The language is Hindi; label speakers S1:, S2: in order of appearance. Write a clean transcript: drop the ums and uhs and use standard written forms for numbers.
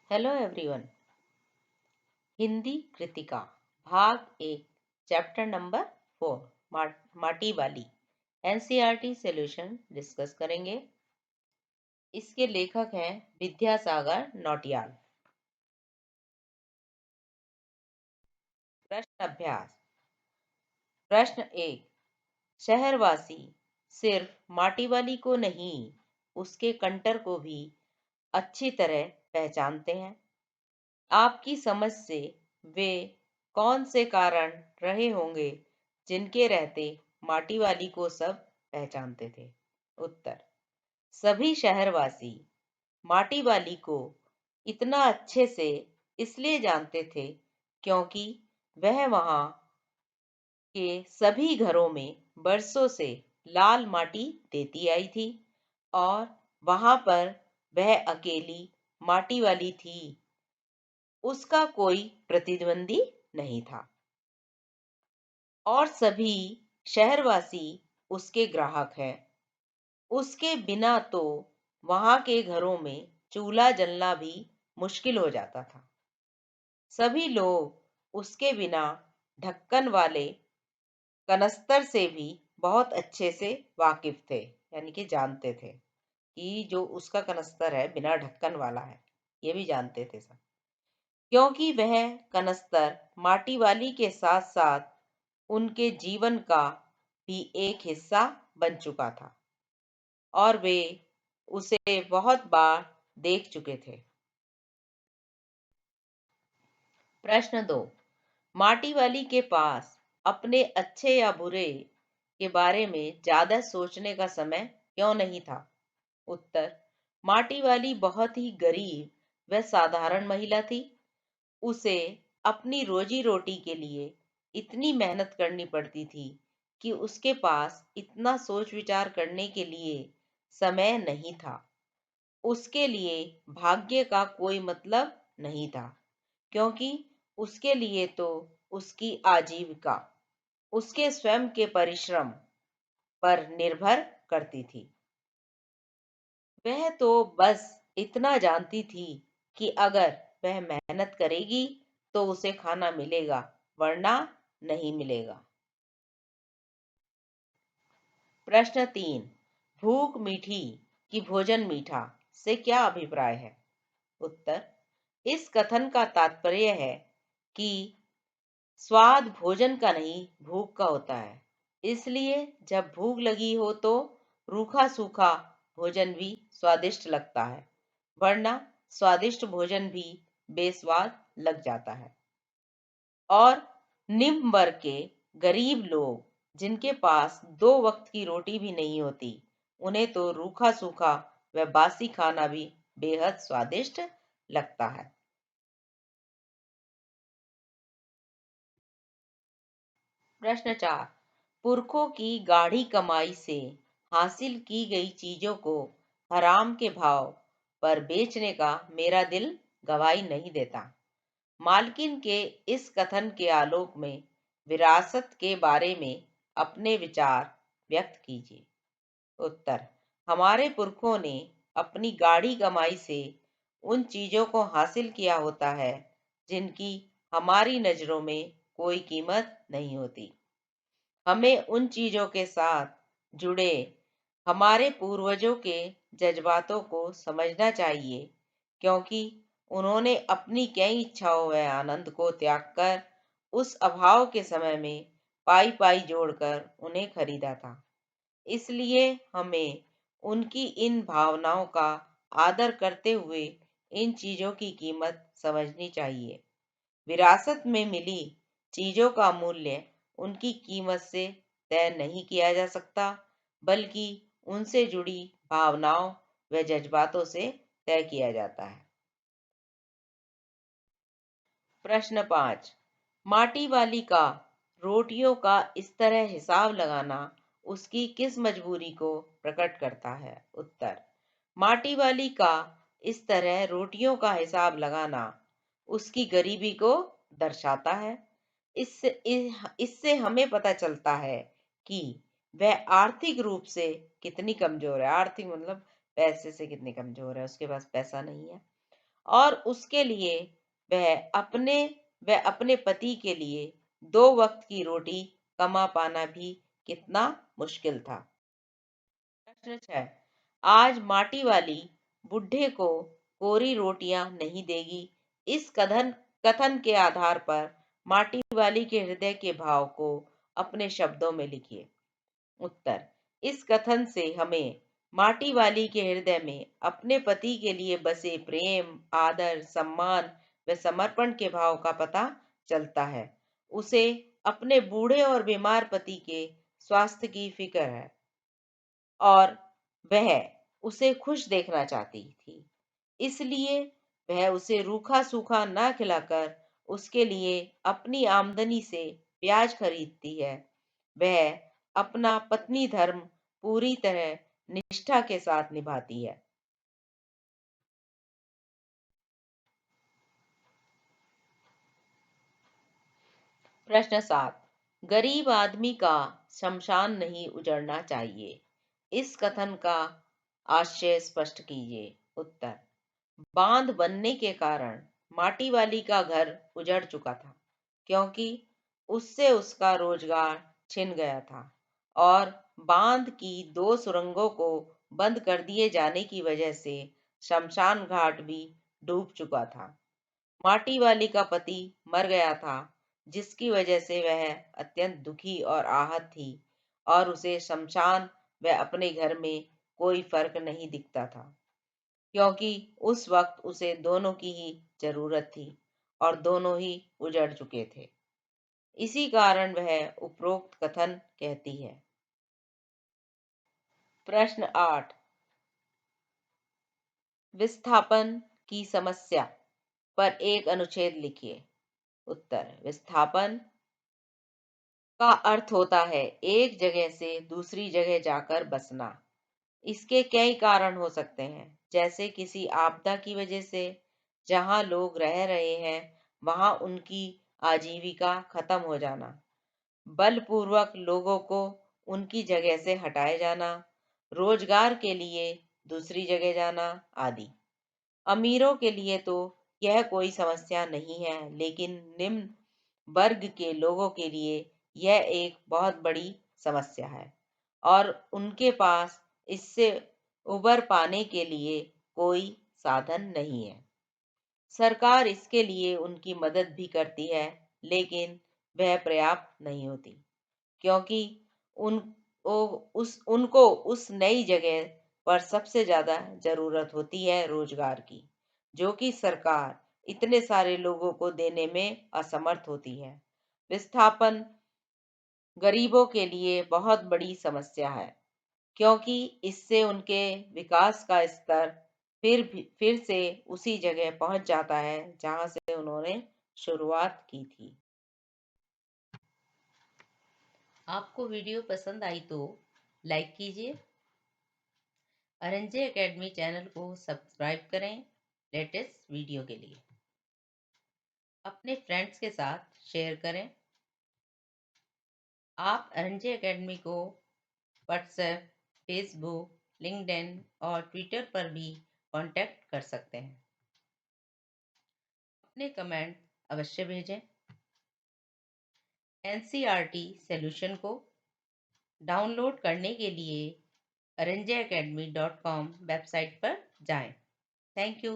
S1: Hello everyone. हिंदी कृतिका भाग 1 चैप्टर नंबर 4 माटी वाली एनसीईआरटी सॉल्यूशन डिस्कस करेंगे। इसके लेखक हैं विद्यासागर नौटियाल। प्रश्न अभ्यास। प्रश्न 1। शहरवासी सिर्फ माटी वाली को नहीं, उसके कंटर को भी अच्छी तरह पहचानते हैं। आपकी समझ से वे कौन से कारण रहे होंगे जिनके रहते माटी वाली को सब पहचानते थे? उत्तर। सभी शहरवासी माटी वाली को इतना अच्छे से इसलिए जानते थे क्योंकि वह वहां के सभी घरों में बरसों से लाल माटी देती आई थी और वहां पर वह अकेली माटी वाली थी, उसका कोई प्रतिद्वंदी नहीं था और सभी शहरवासी उसके ग्राहक हैं। उसके बिना तो वहां के घरों में चूल्हा जलना भी मुश्किल हो जाता था। सभी लोग उसके बिना ढक्कन वाले कनस्तर से भी बहुत अच्छे से वाकिफ थे, यानी कि जानते थे कि जो उसका कनस्तर है बिना ढक्कन वाला है, ये भी जानते थे सब। क्योंकि वह कनस्तर माटी वाली के साथ साथ उनके जीवन का भी एक हिस्सा बन चुका था और वे उसे बहुत बार देख चुके थे। प्रश्न 2। माटी वाली के पास अपने अच्छे या बुरे के बारे में ज्यादा सोचने का समय क्यों नहीं था? उत्तर। माटी वाली बहुत ही गरीब व साधारण महिला थी। उसे अपनी रोजी रोटी के लिए इतनी मेहनत करनी पड़ती थी कि उसके पास इतना सोच विचार करने के लिए समय नहीं था। उसके लिए भाग्य का कोई मतलब नहीं था, क्योंकि उसके लिए तो उसकी आजीविका उसके स्वयं के परिश्रम पर निर्भर करती थी। वह तो बस इतना जानती थी कि अगर वह मेहनत करेगी तो उसे खाना मिलेगा, वरना नहीं मिलेगा। प्रश्न 3। भूख मीठी कि भोजन मीठा से क्या अभिप्राय है? उत्तर। इस कथन का तात्पर्य है कि स्वाद भोजन का नहीं, भूख का होता है। इसलिए जब भूख लगी हो तो रूखा सूखा भोजन भी स्वादिष्ट लगता है, वरना स्वादिष्ट भोजन भी बेस्वाद लग जाता है। और निम्न वर्ग के गरीब लोग जिनके पास 2 वक्त की रोटी भी नहीं होती, उन्हें तो रूखा सूखा व बासी खाना भी बेहद स्वादिष्ट लगता है। प्रश्न 4। पुरखों की गाढ़ी कमाई से हासिल की गई चीजों को हराम के भाव पर बेचने का मेरा दिल गवाही नहीं देता। मालकिन के इस कथन के आलोक में विरासत के बारे में अपने विचार व्यक्त कीजिए। उत्तर। हमारे पुरखों ने अपनी गाढ़ी कमाई से उन चीजों को हासिल किया होता है जिनकी हमारी नजरों में कोई कीमत नहीं होती। हमें उन चीजों के साथ जुड़े हमारे पूर्वजों के जज्बातों को समझना चाहिए, क्योंकि उन्होंने अपनी कई इच्छाओं व आनंद को त्याग कर उस अभाव के समय में पाई पाई जोड़कर उन्हें खरीदा था। इसलिए हमें उनकी इन भावनाओं का आदर करते हुए इन चीजों की कीमत समझनी चाहिए। विरासत में मिली चीजों का मूल्य उनकी कीमत से तय नहीं किया जा सकता, बल्कि उनसे जुड़ी भावनाओं व जज्बातों से तय किया जाता है। प्रश्न 5। माटी वाली का रोटियों का इस तरह हिसाब लगाना उसकी किस मजबूरी को प्रकट करता है? उत्तर। माटी वाली का इस तरह रोटियों का हिसाब लगाना उसकी गरीबी को दर्शाता है। इससे हमें पता चलता है कि वह आर्थिक रूप से कितनी कमजोर है। आर्थिक मतलब पैसे से कितनी कमजोर है, उसके पास पैसा नहीं है और उसके लिए वह अपने अपने पति के लिए 2 वक्त की रोटी कमा पाना भी कितना मुश्किल था। प्रश्न 6। आज माटी वाली बुढ़े को कोरी रोटियां नहीं देगी। इस कथन के आधार पर माटी वाली के हृदय के भाव को अपने शब्दों में लिखिए। उत्तर। इस कथन से हमें माटी वाली के हृदय में अपने पति के लिए बसे प्रेम, आदर, सम्मान व समर्पण के भाव का पता चलता है। उसे अपने बूढ़े और बीमार पति के स्वास्थ्य की फिक्र है और वह उसे खुश देखना चाहती थी। इसलिए वह उसे रूखा सूखा न खिलाकर उसके लिए अपनी आमदनी से प्याज खरीदती है। वह अपना पत्नी धर्म पूरी तरह निष्ठा के साथ निभाती है। प्रश्न 7। गरीब आदमी का शमशान नहीं उजड़ना चाहिए। इस कथन का आशय स्पष्ट कीजिए। उत्तर। बांध बनने के कारण माटी वाली का घर उजड़ चुका था, क्योंकि उससे उसका रोजगार छिन गया था और बांध की 2 सुरंगों को बंद कर दिए जाने की वजह से शमशान घाट भी डूब चुका था। माटी वाली का पति मर गया था, जिसकी वजह से वह अत्यंत दुखी और आहत थी और उसे शमशान व अपने घर में कोई फर्क नहीं दिखता था, क्योंकि उस वक्त उसे दोनों की ही जरूरत थी और दोनों ही उजड़ चुके थे। इसी कारण वह उपरोक्त कथन कहती है। प्रश्न 8। विस्थापन की समस्या पर एक अनुच्छेद लिखिए। उत्तर। विस्थापन का अर्थ होता है एक जगह से दूसरी जगह जाकर बसना। इसके कई कारण हो सकते हैं, जैसे किसी आपदा की वजह से जहां लोग रह रहे हैं वहां उनकी आजीविका खत्म हो जाना, बलपूर्वक लोगों को उनकी जगह से हटाए जाना, रोजगार के लिए दूसरी जगह जाना आदि। अमीरों के लिए तो यह कोई समस्या नहीं है, लेकिन निम्न वर्ग के लोगों के लिए यह एक बहुत बड़ी समस्या है और उनके पास इससे उबर पाने के लिए कोई साधन नहीं है। सरकार इसके लिए उनकी मदद भी करती है, लेकिन वह पर्याप्त नहीं होती, क्योंकि उन उनको उस नई जगह पर सबसे ज्यादा जरूरत होती है रोजगार की, जो कि सरकार इतने सारे लोगों को देने में असमर्थ होती है। विस्थापन गरीबों के लिए बहुत बड़ी समस्या है, क्योंकि इससे उनके विकास का स्तर फिर से उसी जगह पहुंच जाता है जहां से उन्होंने शुरुआत की थी। आपको वीडियो पसंद आई तो लाइक कीजिए, अरंजे एकेडमी चैनल को सब्सक्राइब करें लेटेस्ट वीडियो के लिए। अपने फ्रेंड्स के साथ शेयर करें। आप अरंजे एकेडमी को व्हाट्सएप, फेसबुक, लिंक्डइन और ट्विटर पर भी कांटेक्ट कर सकते हैं। अपने कमेंट अवश्य भेजें। एनसीईआरटी सॉल्यूशन को डाउनलोड करने के लिए aranjaacademy.com वेबसाइट पर जाएं। Thank you.